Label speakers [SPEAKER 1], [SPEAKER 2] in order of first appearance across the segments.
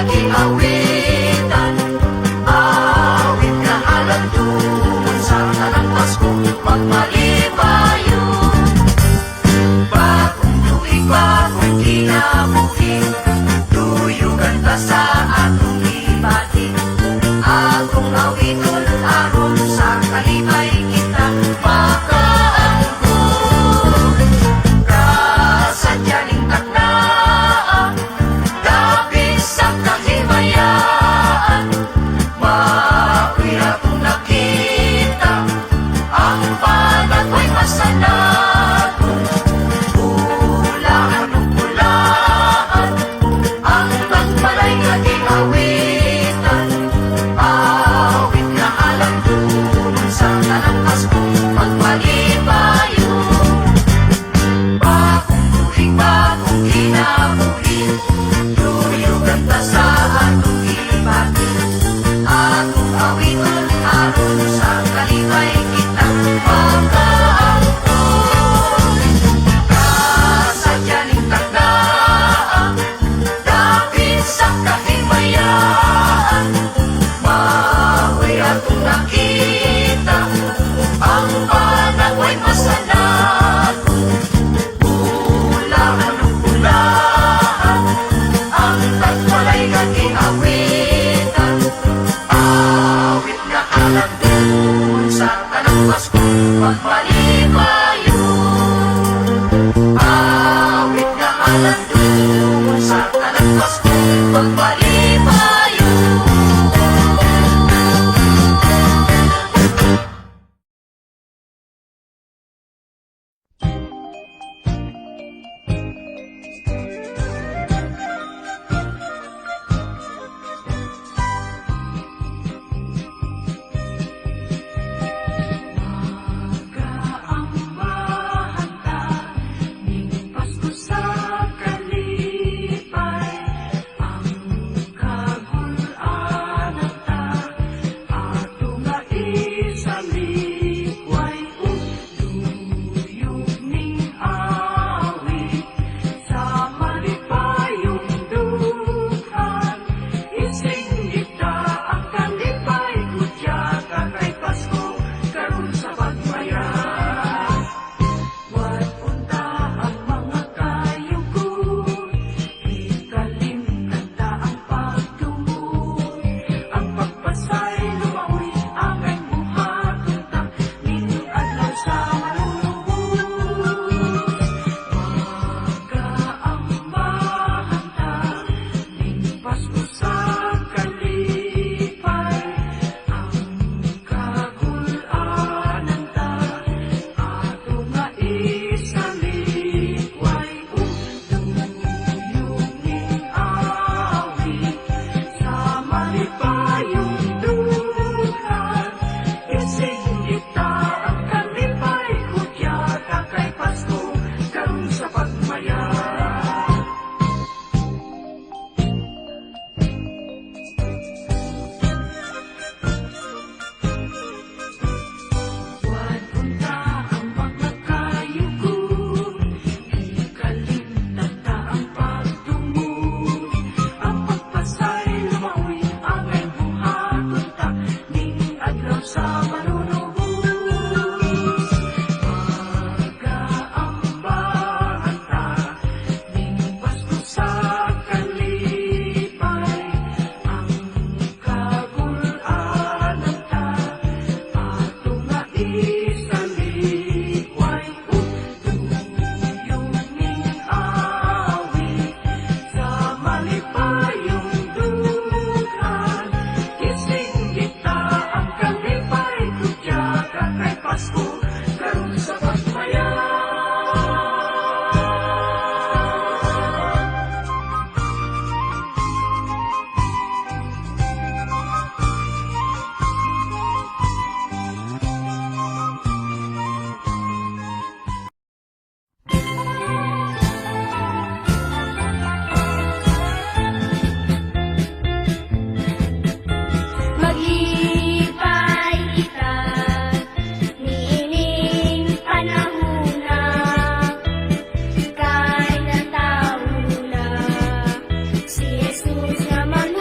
[SPEAKER 1] naging awitan. Awit na halandun sa tanang Pasko, magmalipayo. Bagong tuig, bagong kinabuhi, tuyugan ta sa atong ibati. Atong awiton aron sa kalipay kita makaangkon. Kasadyaning takdaan, dapit sa kahimayaan, maoy atong nakita, ang panagway masanaton. Bulahan o bulaan, ang nagbalay nga awitan. Awit na halandun sa tanang Pasko, magmalipayo. Bagong tuig, bagong kinabuhi, tuyugan ta sa atong ibati. Atong awiton aron sa kalipay kita makaangkon. Kasadyaning takdaan, dapit sa kahimayaan, maoy atong nakita, ang panagway masanaton. Bulahan o bulaan, ang tagwalay nga awitan. Awit na halandun sa tanang Pasko, magmalipayo. Awit na halandun sa tanang Pasko, magmalipayo.
[SPEAKER 2] Jesús llaman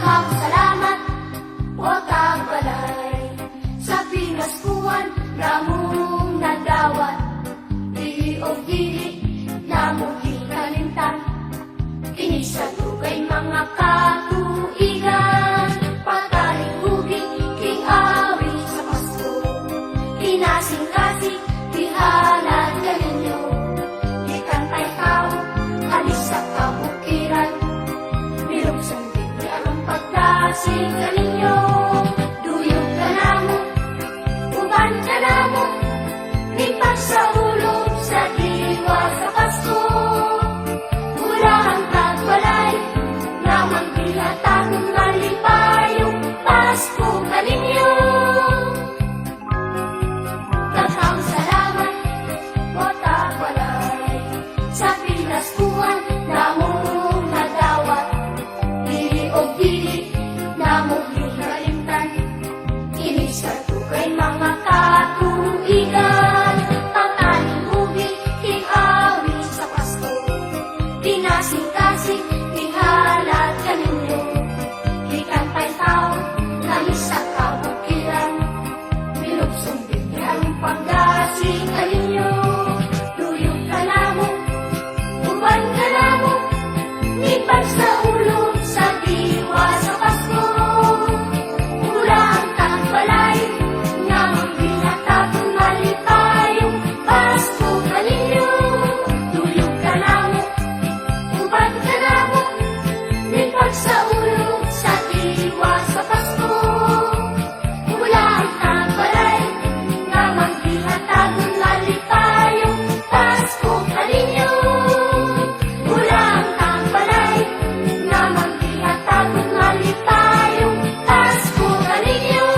[SPEAKER 2] Daghang salamat o tagbalay sa pinaskuhan namong nadawat. Dili o dili namong hinalimtan, kini sa dugay mga katuigan. Pagkalingkuging king awi sa Pasko, kinasing-kasing tihalan kaninyo. Ikantay tao, alis sa kabukiran, biluksan din ang pagkasing kaninyo. Duyog ka namo, uban ka namo, lipat sa ulo sa diwa sa Pasko. Mula ang tagbalay, namang bilatang malipayong Pasko kaninyo. Daghang salamat o tagbalay sa pinaskuhan namong nadawat. Dili o dili namong hinalimtan, kini sa dugay mga katuigan. Pagkalingkuging king awi sa Pasko, kinasing-kasing tihalat kaninyo. Ikantay tao, lalis sa kabukiran, bilukson din ang pagkasing kaninyo. Duyog ka namo, uban ka namo, lipat sa ulo sa diwa sa Pasko. Mula ang tagbalay, namang binatagong malipayong Pasko kaninyo. Duyog ka namo, uban ka namo, lipat sa ulo sa diwa sa Pasko. Mula ang tagbalay, namang binatagong malipayong Pasko kaninyo. Mula ang tagbalay, namang binatagong malipayong Pasko kaninyo.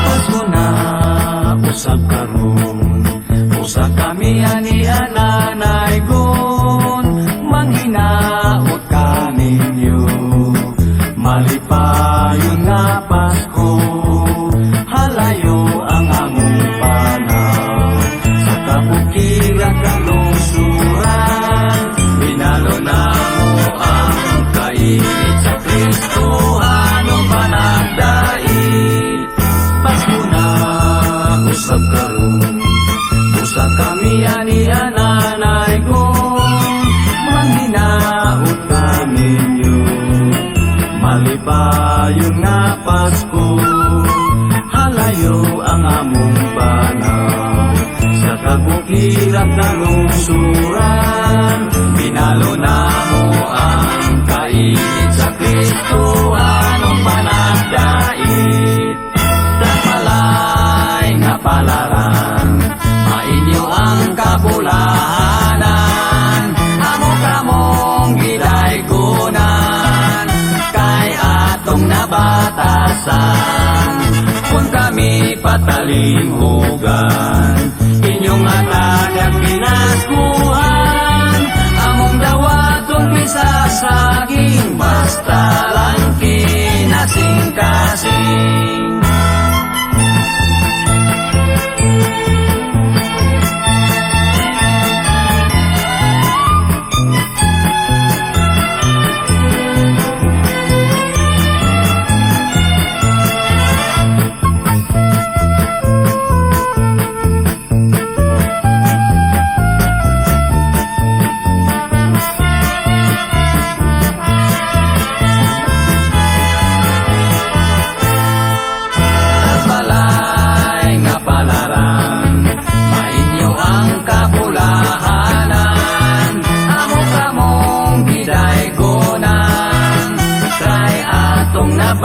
[SPEAKER 3] Pasko na usab karon, usa kami ani ananay gon, manghinaot kaninyo. Malipayon nga Pasko, halayo ang among panaw. Sa kabukiran kalungsuran, binalo na mo ang kainit sa Kristo, anong panagdait. Pasko na usab karon, usa kami ani ananay gon, manghinaot kaninyo. Malipayon nga Pasko, halayo ang among panaw. Sa kabukiran kalungsuran, binalo na mo ang kainit sa Kristo, anong panagdait. Damalay nga palaran, mainyo ang kabulahanan, amo-kamong gidaygonan, kay atong nabatasan. Kung kami patalimhugan, inyong atanyag pinaskuhan, among dawatong pisasaging, basta lang kinasing-kasing.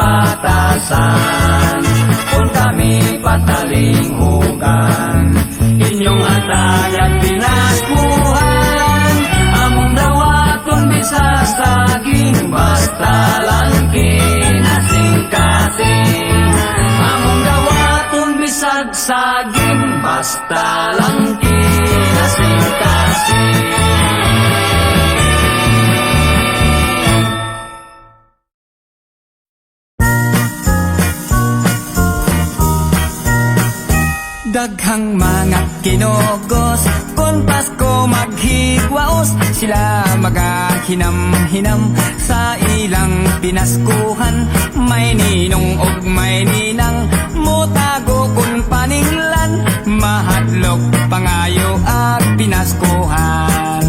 [SPEAKER 3] batasan kung kami patalinghugan inyong atay at pinaskuhan among dawaton bisag saging basta lang kinasing-kasing among dawaton bisag saging basta lang kinasing-kasing. Daghang mga kinogos kon Pasko maghigwaos sila magahinam-hinam sa ilang pinaskuhan may ninong og may ninang motago kun paninglan mahadlok pangayo at pinaskuhan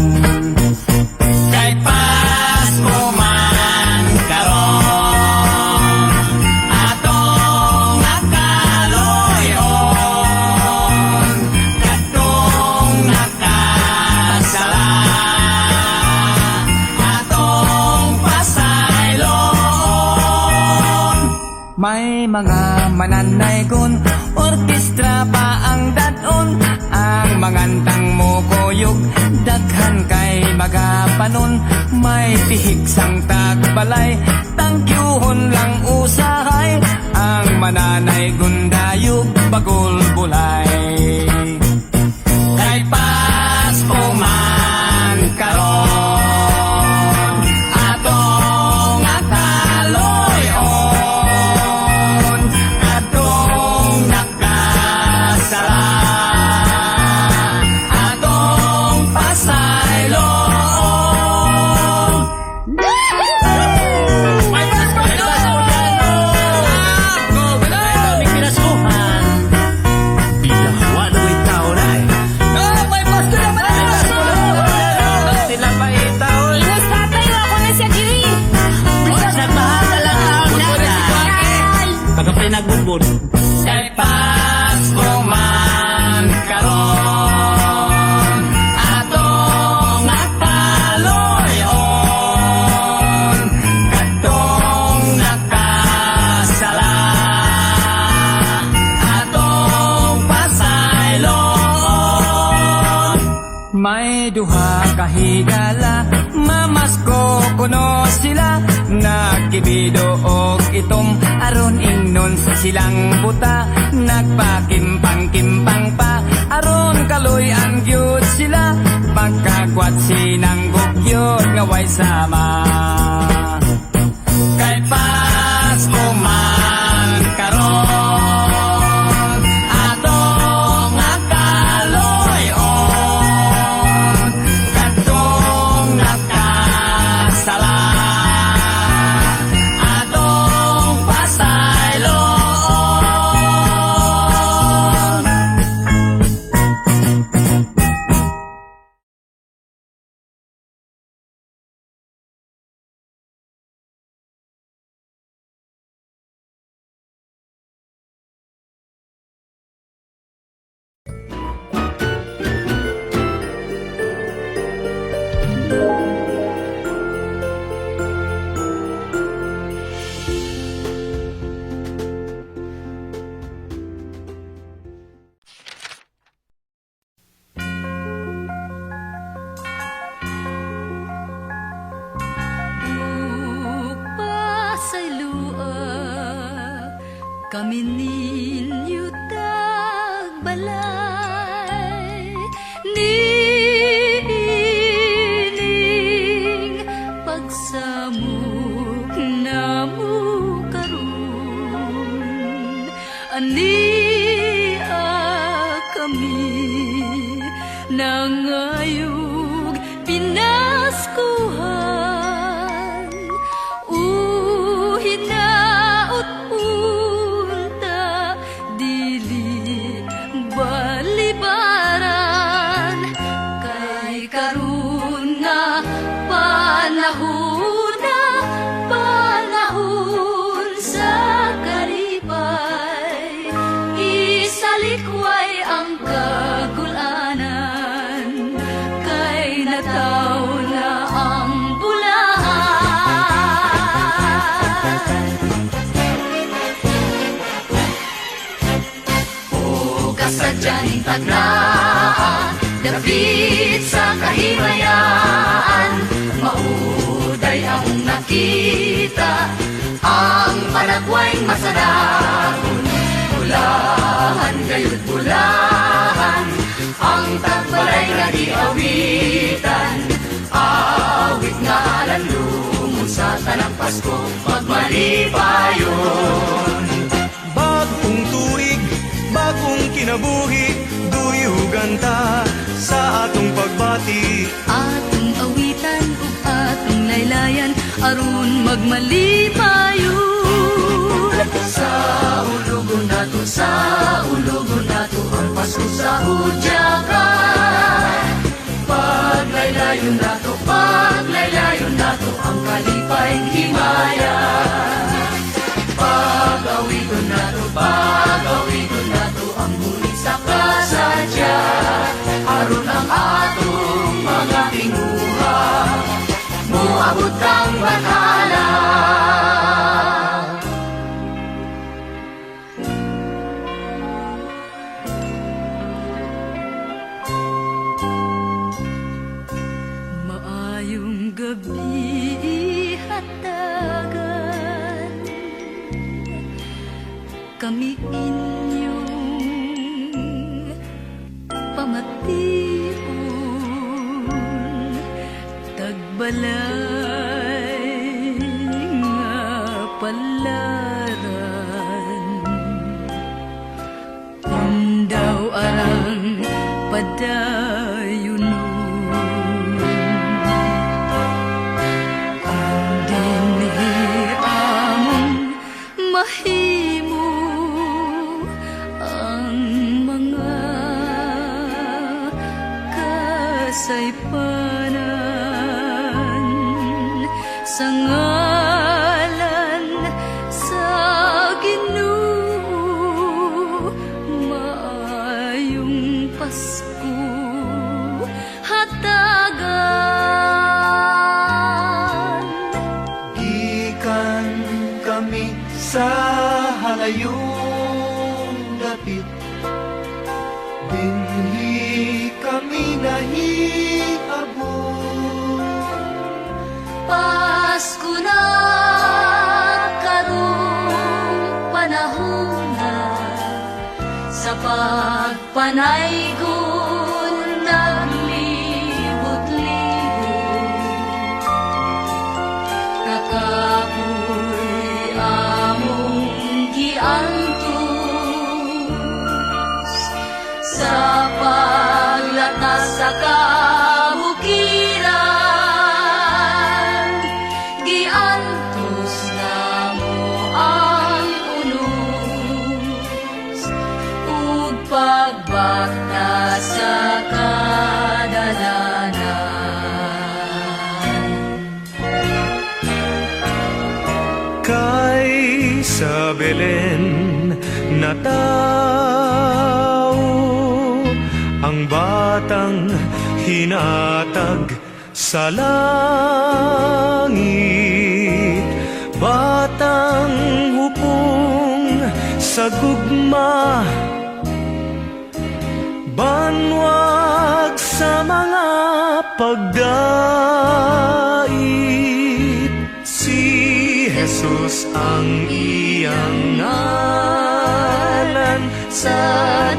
[SPEAKER 3] kay Pasko man karon atong nakaloyon katong nakasala atong pasayloon may mga mananay kun orkestra pa ang dadon ang mangantang mo koyog daghan kay magapanon may tihik sang tagbalay tangkyuhon lang usahay ang mananay gundayog bagol bulay kay Pasko man karon atong nakaloyon atong nakasala atong pasayloon. May Pasko na! May pinaskuhan. Bilawa na may tao na eh. May Pasko na! May Pasko na! Sila pa itaw.
[SPEAKER 2] Ingus tatay, ako na siya diri.
[SPEAKER 3] Sa bahal lang ang nada. Pagka pinagbubod. Kay Pasko man karon atong nakaloyon katong nakasala atong pasayloon may duha kahigala mamasko kuno sila nagkibido og itom aron ingnon sa silang buta nagpakimpang-kimpang pa aron kaloy-an gyud sila pagkagwat sinang gugyot nga way sama kay Pasko man karon atong nakaloyon katong nakasala atong pasayloon.
[SPEAKER 2] Kami ninyo tagbalay niining pagsamok na mo karon ania kami nangayog pinaskuhan uhinaot unta dili balibaran kay karon nga panahon sa kalipay isalikway ang kagulanan
[SPEAKER 1] Diyaning tagnaan, dapit sa kahimayaan, mauday ang nakita, ang panagway masanahon. Bulahan gayud bulahan, ang tagbalay nga di awitan, awit nga alan lumon sa tanang Pasko, magmalipayon.
[SPEAKER 4] Bagong tuig, bagong kinabuhi, duyugan ta sa atong pagbati.
[SPEAKER 2] Atong awitan ug atong laylayan aron magmalipayon.
[SPEAKER 1] Sa ulugon nato, sa ulugon nato, ang Pasko sa hudyakan. Paglaylayon nato, ang kalipayng himaya. Pag-awiton nato, ang huli sa kasadya. Aron ang atong mga tinguha, muabot ang bathala.
[SPEAKER 2] Maayong gabi hatagan, kami inyong pamation, tagbalay nga palaran, undaw arang padayunon. Mahimo ang mga kasaypanan sa ngalan sa Ginoo. Maayong Pasko hatagan.
[SPEAKER 4] Gikan kami sa halayong dapit, dinhi kami nahiabot.
[SPEAKER 2] Pasko na karong panahon na, sa pagpanaygon naglibot-libot. Kakapoy among giantos sa paglatas sa kabukiran. Giantos namo ang unos ug pagbakta sa kadalanan.
[SPEAKER 4] Kay sa Belen natao ang batang hinatag sa langit, batang hupong sa gugma, banwag sa mga pagdait. Si Jesus ang iyang ngalan sa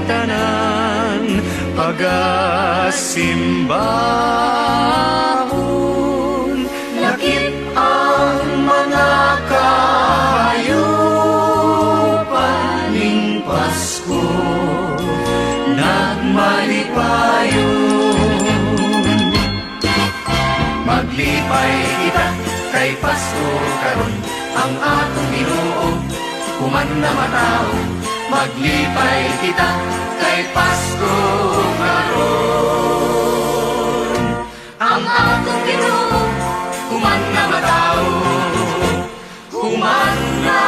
[SPEAKER 4] tanan pagasimbahon. Lakip ang mga kahayupan ning Pasko, nagmalipayon. Maglipay kita kay Pasko karon, ang atong Ginoo human na matao. Maglipay kita kay Pasko karon, ang atong Ginoo human na matao, human na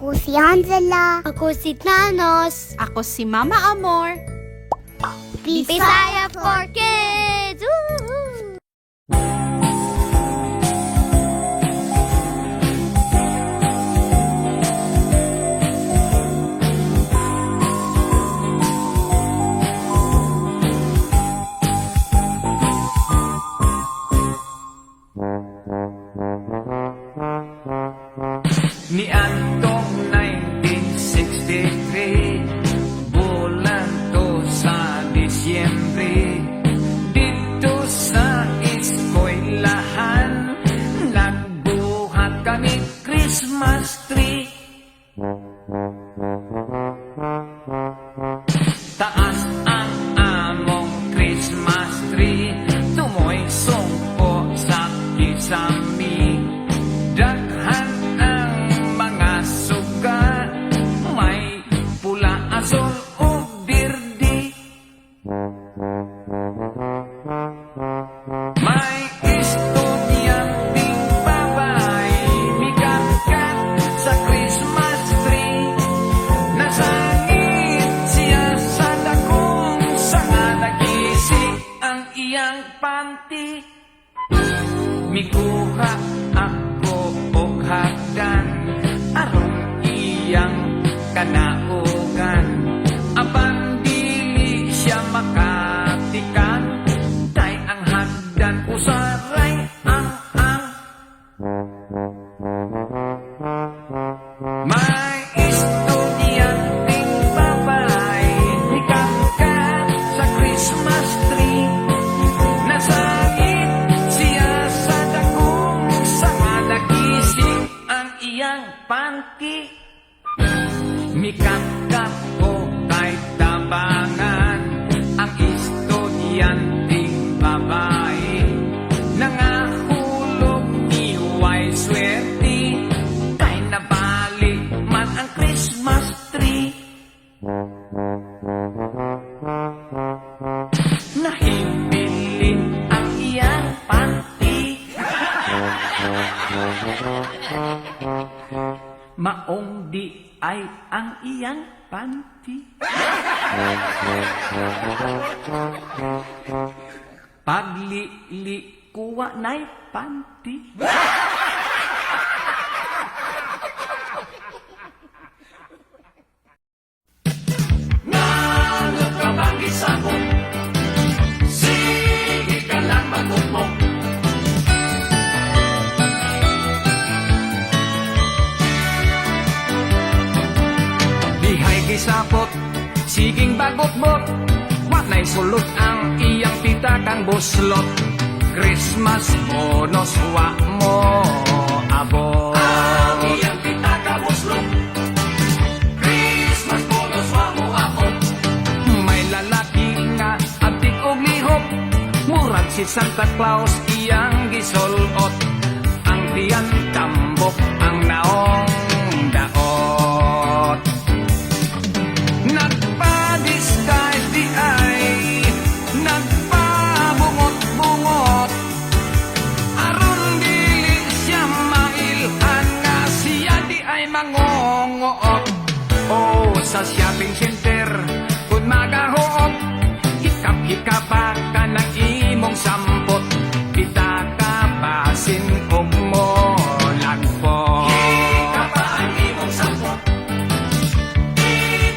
[SPEAKER 2] Ako si Angela. Ako si Thanos.
[SPEAKER 5] Ako si Mama Amor.
[SPEAKER 2] Bisaya for Kids! Woohoo!
[SPEAKER 3] Niadtong 1963, bulan to sa Disyembre, dito sa eskwelahan, nagbuhat kami Christmas tree. Taas ang among Christmas tree, tumoy sungko sa kisami. Daghan ang mga suga, may pula, asol o birdi. May estudyanteng babae, mikangkat sa Christmas tree. Nasangit siya sa dakong sanga, nagisi ang iyang panty. Mikuha ako og hagdan aron iyang kanaugan. Apan dili siya makatikan, tay ang hagdan usaray ang. May estudyanteng babae, mikangkat sa Christmas tree. Nasangit siya sa dakong sanga, nagising ang iyang panty. Mikangkat ko kay tabangan ang estudyanteng babae. Nangahulog ni way swerte, kay nabalik man ang Christmas tree. Nahibilin ang iyang panty. Maong di ay ang iyang panty. Paglili kuwa na'y panty. Nalo ka bang gisabot? Sige ka lang magugmok. Dihay gisapot, siging bagot-bot. Wanay sulot ang iyang tita kang buslot. Christmas bonus wa mo abot. Ang iyang tita kang buslot. Christmas bonus wa mo abot. May lalaki nga abtik og lihok, murag si Santa Claus iyang gisulot. Ang tiyan tambok, ang naong daot. Nagpa-disguise di ay, nagpa-bungot-bungot. Aron dili siya mailhan nga siya di ay mangongoot. O sa shopping center, kung magahoot, hikap-hikapa ka ng imong sampot. Kita ka basin og mo lagpot. Hikapa ang imong sampot.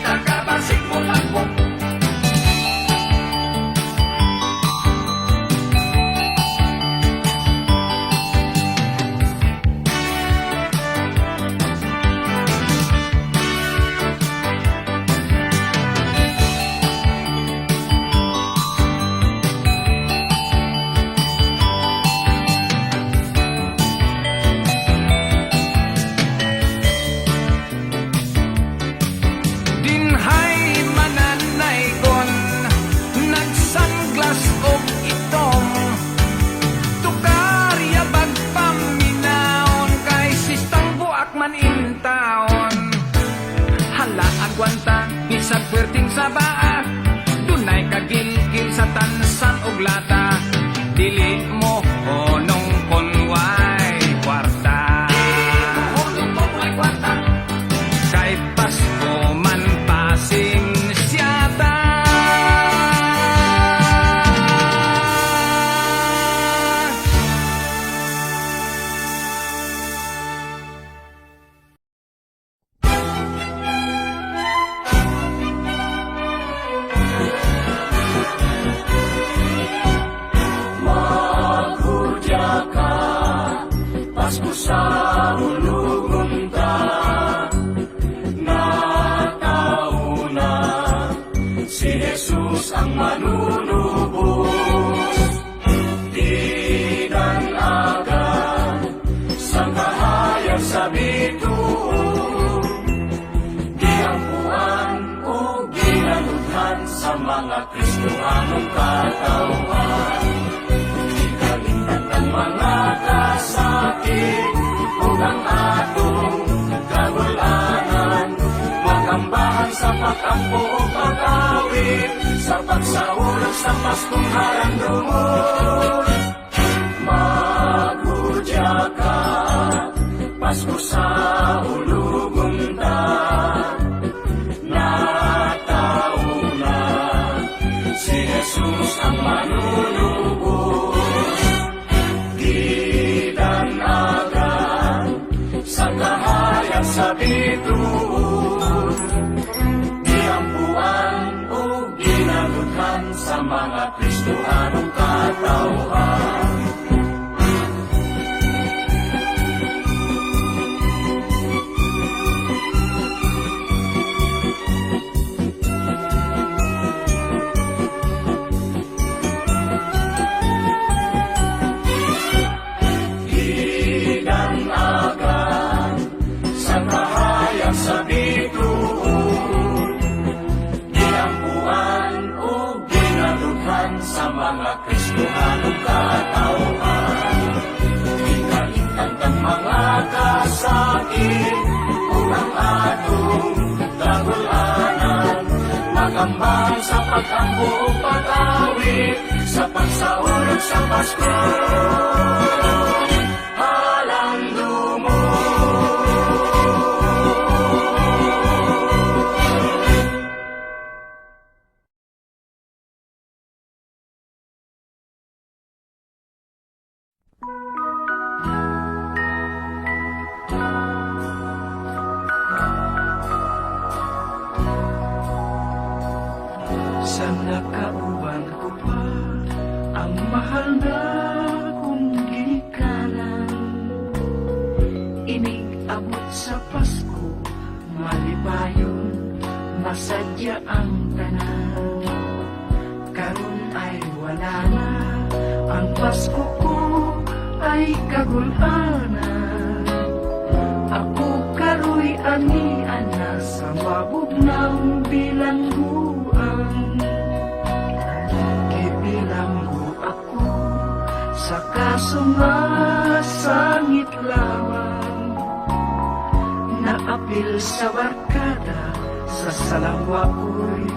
[SPEAKER 3] Takabasik mo lang po. Dinhay mananay kon, nagsanglas og itom. Tukarya bagpaminaon, kay sistang buak man intaon. Hala agwanta, bisag perting sa baa, dunay kagilgil sa tansan og lata. Dili mo honong konway kwarta. Honong konway kwarta.
[SPEAKER 4] sa ulugon ta, natauna si Jesus ang manunubos. Dinalagan sa kahayag sa bituon, giampuan o ginalughan sa mga Kristohanong katawhan. Ikalimtan ang mga kasakit o ang atong kagulanan, magambahan sa pag-ampo o pag-awit, sa pagsaulog sa Paskong harandumon. Maghudya ka, Pasko sa ulugon ta, natauna si Jesus ang manunubos. Dinalagan sa kahayag sa bituon, giampuan o ginalughan sa mga Kristohanong katawhan. Dinalagan sa kahayag sa bituon, giampuan o ginalughan sa mga Kristohanong katawhan. Ikalimtan ang mga kasakit o ang atong kagulanan, magambang sa pag-ampo o pag-awit, sa pagsaulog sa Pasko.
[SPEAKER 5] Sa nakauban ko pa ang mahal na kong ginikanan, inig-abot sa Pasko, malipayon, masadya ang tanan. Karon ay wala na, ang Pasko ko ay kagulanan. Ako karoy ani-ana sa mabugnaw bilangguan. Kibilanggo ako sa kasumasangit lamang, naapil sa barkada, sa salangwa ko'y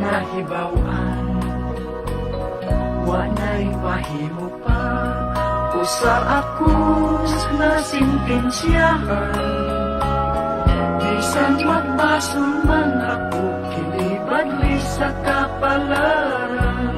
[SPEAKER 5] nahibawan. Wanay mahimo pa o sa akos na sintensyahan, bisan magbasol man ako, kinibadli sa kapalaran.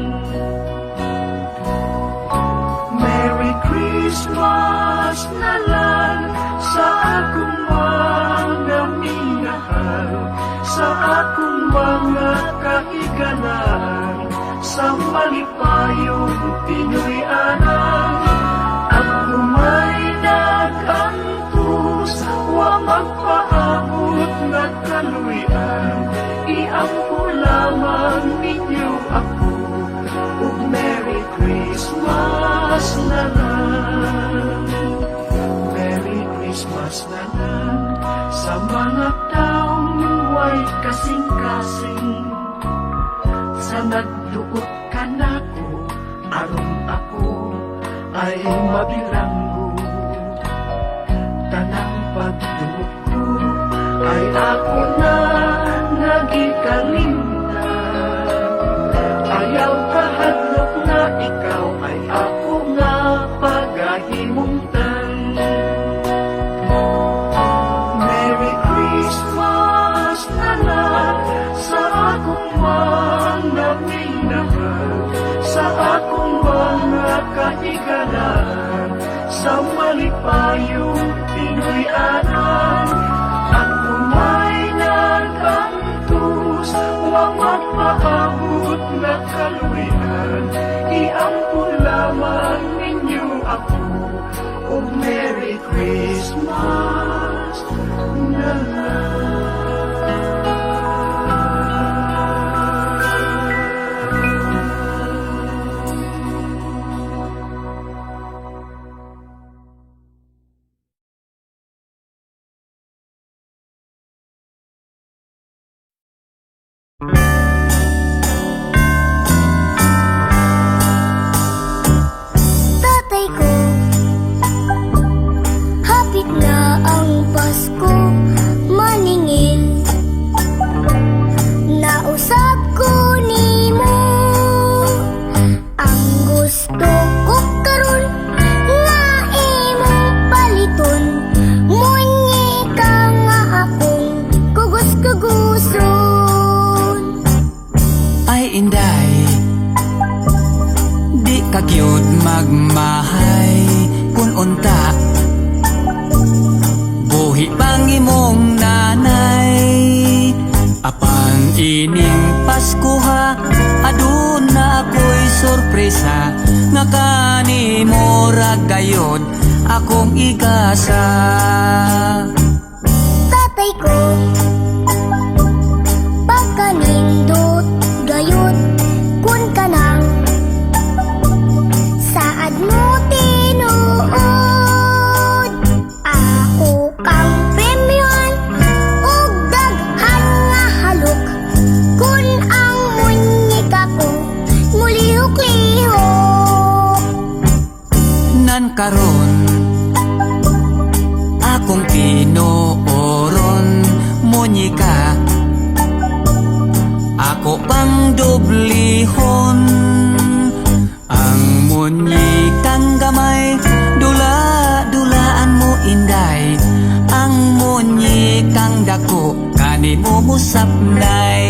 [SPEAKER 5] Merry Christmas na lang sa akong mga minahal, sa akong mga kahigalan, sa malipayong Pinoy-anan. Ako may nag-antos, wa magpaabot na kaluyan, iampo lamang ninyo ako, ug Merry Christmas na lang. Merry Christmas na lang sa mga taong way kasing-kasing, sa nagduot ka nako, aron ako ay mabilanggo. Tanang pagduot ko ay ako na nagikalimtan. Ayaw kahadlok na ikaw ay ako nga pagahimungtan. Merry Christmas na lang sa akong mga minahal, sa akong mga kahigalan, sa malipayong Pinoy-anan. Ako may nag-antos, wa magpaabot na kaluyan, iampo lamang ninyo ako, ug Merry Christmas. Christmas na
[SPEAKER 2] Tatay ko, hapit na ang Pasko, maningil. Nausap ko nimo, ang gusto ko karon nga imong paliton. Munyika nga akong kugos-kuguson.
[SPEAKER 3] Ay inday, di ka gyud magmahay kun unta buhi pang imong nanay. Apan ining Pasko ha, aduna ako'y sorpresa nga kanimo ra gayod akong igasa.
[SPEAKER 2] Tatay ko, pagkanindot gayud kun kanang saad mo tinuod. Ako kang premyon ug daghan nga halok kun ang munyika ko mulihok-lihok.
[SPEAKER 3] Nan karon akong pinooron munyika, ako pang dublihon. Ang munyikang gamay, dula-dulaan mo inday. Ang munyikang dako, kanimo musapnay.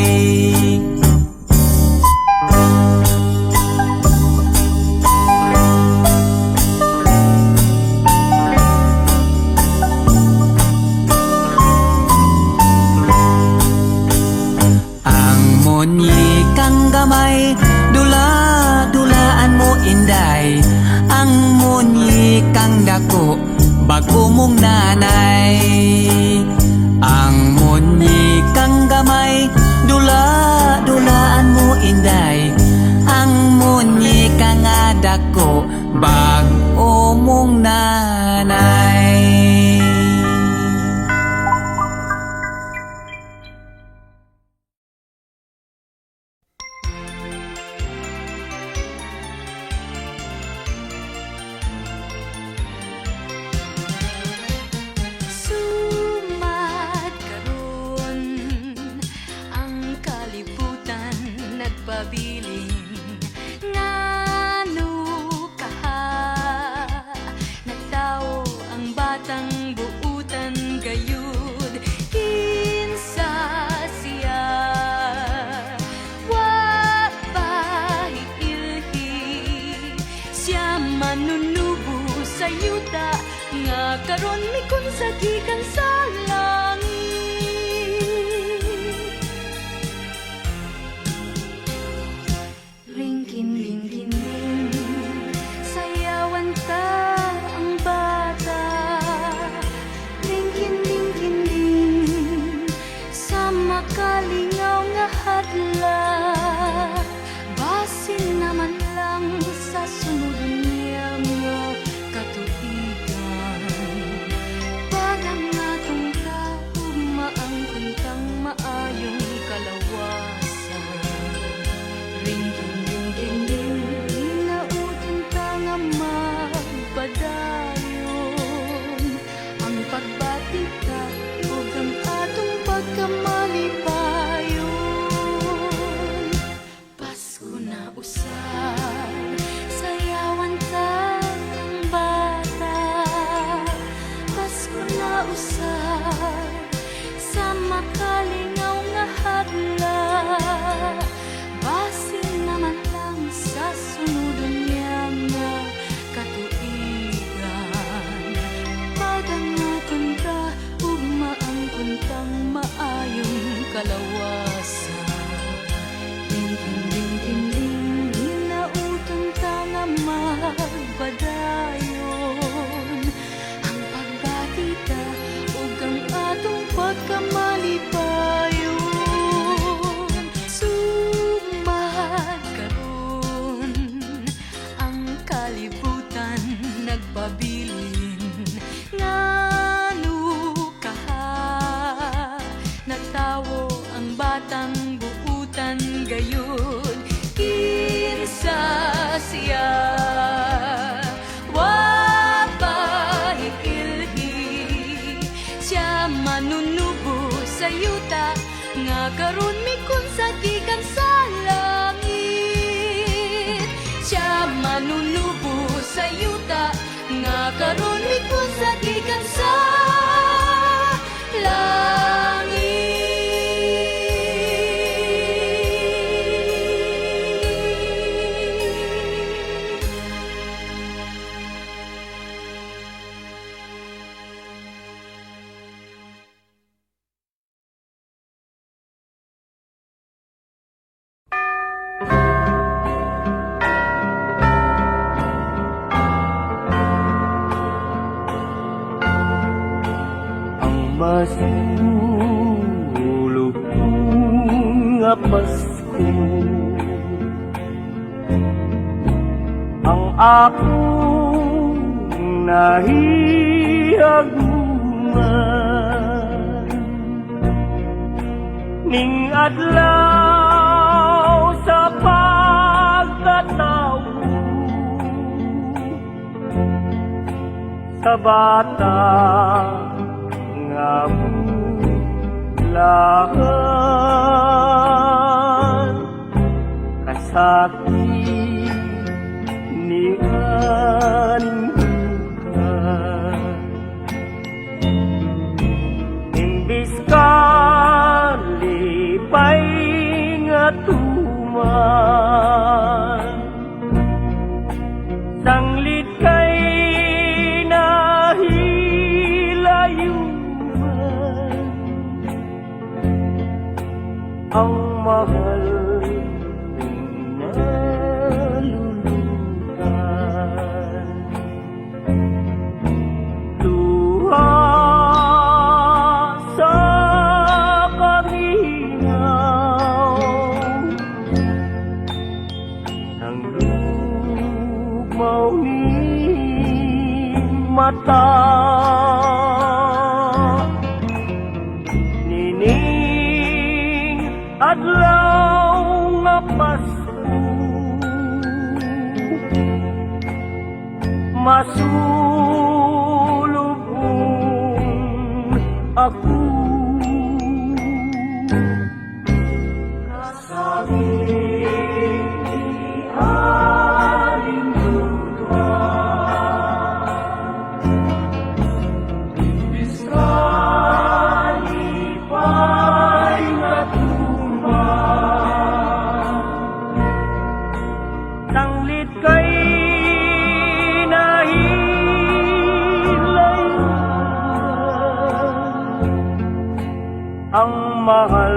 [SPEAKER 3] Ang munyikang gamay, dula-dulaan mo inday. Ang munyikang dako, bago mong nanay. Ang munyikang gamay, dula-dulaan mo inday. Ang munyikang dako, bago mong nanay.
[SPEAKER 1] Sumad karon ang kalibutan nagpabiling. Ngano kaha nagtao ang batang buutan gayud. Kinsa siya wa pahiilhi, siya manunubo sa yuta nga karon mikon sa gikan sa langit. Ringkin ringkin ring, sayawan ta ang bata. Ringkin ringkin ring, sa makalingaw nga hadla. Basin naman lang sa sunod niya mo katuigan. Pag ang atong tao
[SPEAKER 5] masulog nga Pasko. Ang akong nahihaguman ning adlaw sa pagkatao sa bata nga bulahan kasakit ni aning imbis ka lipay nga tuman sanglit kay nahilayuman ang mahal nalulutan luha sa kamingaw ng lugmaw ni mata nining adlaw nga Pasko masulubong ako kasabing ni aling lupa imbis ka lipay nga tuman sanglit kay nahilayuman ang mahal